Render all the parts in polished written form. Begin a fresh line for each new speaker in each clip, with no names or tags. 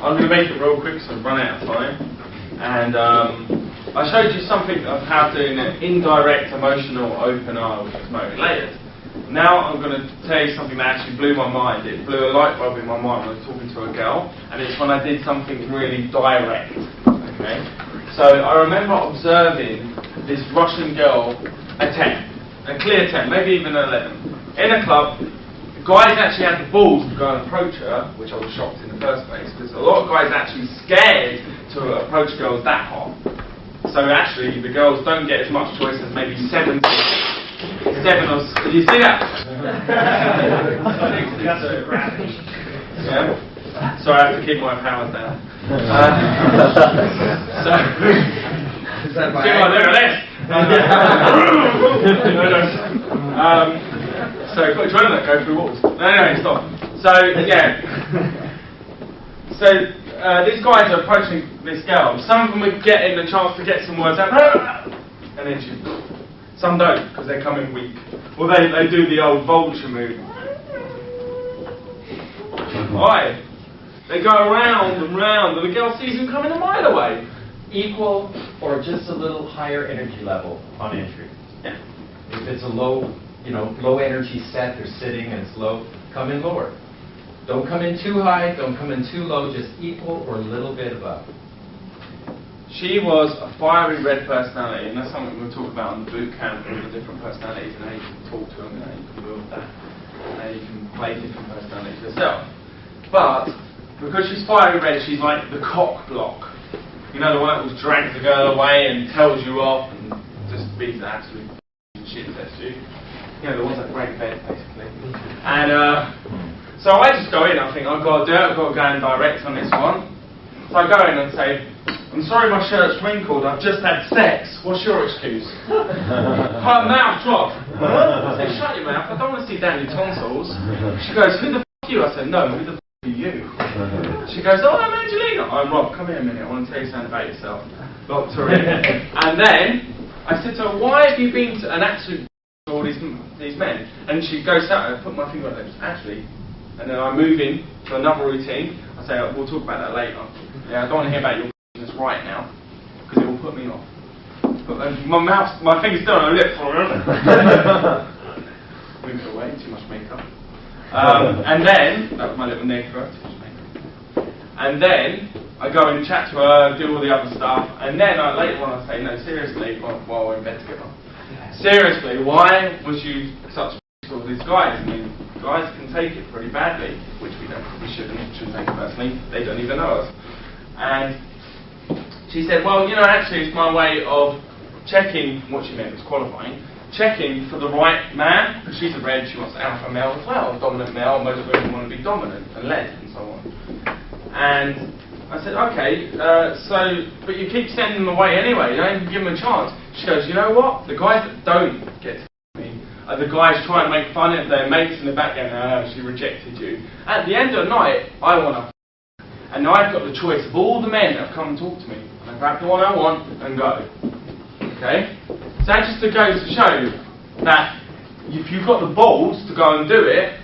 I'm going to make it real quick so I've run out of time. And I showed you something of how to do an indirect emotional open eye, which is motivated. Now I'm going to tell you something that actually blew my mind. It blew a light bulb in my mind when I was talking to a girl, and it's when I did something really direct. Okay? So I remember observing this Russian girl, a 10, a clear 10, maybe even an 11, in a club. Guys actually had the balls to go and approach her, which I was shocked in the first place, because a lot of guys are actually scared to approach girls that hot. So actually, the girls don't get as much choice as maybe 7 or... Did you see that? Yeah. So I have to keep my powers down. So...
Is that
see what I do with this? So got adrenaline go through walls. No, stop. So yeah. So these guys are approaching this girl. Some of them are getting the chance to get some words out, and then some don't because they're coming weak. Or they do the old vulture move. Why? They go around and round, and the girl sees them coming a mile away.
Equal or just a little higher energy level on entry.
Yeah.
If it's a low energy set, they're sitting and it's low, come in lower. Don't come in too high, don't come in too low, just equal or a little bit above.
She was a fiery red personality, and that's something we'll talk about in the boot camp, all the different personalities and how you can talk to them and how you can build that, and how you can play different personalities yourself. But because she's fiery red, she's like the cock block. You know, the one that will drag the girl away and tells you off and just beats the absolute shit out of you. You know, the ones that break bed, basically. And so I just go in, I think, I've got to do it, I've got to go and direct on this one. So I go in and say, I'm sorry my shirt's wrinkled, I've just had sex. What's your excuse? Her mouth dropped. I say, shut your mouth, I don't want to see down your tonsils. She goes, who the f*** are you? I said, no, who the f*** are you? She goes, oh, I'm Angelina. I'm Rob, come here a minute, I want to tell you something about yourself. Locked her in. And then I said to her, why have you been to an absolute all these men? And she goes out and I put my finger on her lips, actually. And then I move in to another routine. I say, we'll talk about that later. Yeah, I don't want to hear about your business right now, because it will put me off. But my finger's still on her lips. Move it away, too much makeup. And then, that was my little neg for her, too much makeup. And then, I go and chat to her, do all the other stuff, and then later on I say, no, seriously, while we're in bed together. Seriously, why was you such a with these guys? I mean, guys can take it pretty badly, which we shouldn't take it personally. They don't even know us. And she said, well, actually it's my way of checking, what she meant was qualifying, checking for the right man, because she's a red, she wants alpha male as well, a dominant male, most women want to be dominant and led and so on. And I said, okay, but you keep sending them away anyway, you don't even give them a chance. She goes, you know what, the guys that don't get to me are the guys trying to make fun of their mates in the back end, she rejected you. At the end of the night, I want to and now I've got the choice of all the men that have come and talked to me. And I grab the one I want and go. Okay? So that just goes to show that if you've got the balls to go and do it,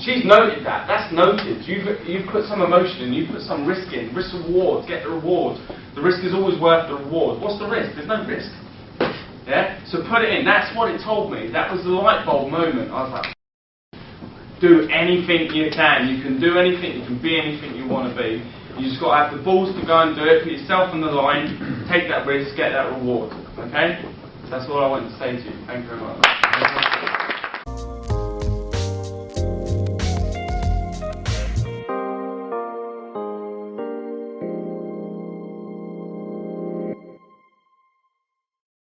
she's noted that. That's noted. You've put some emotion in, you've put some risk in. Risk reward, get the reward. The risk is always worth the reward. What's the risk? There's no risk. Yeah? So put it in. That's what it told me. That was the light bulb moment. I was like, do anything you can. You can do anything. You can be anything you want to be. You just got to have the balls to go and do it. Put yourself on the line. Take that risk. Get that reward. Okay? So that's all I wanted to say to you. Thank you very much.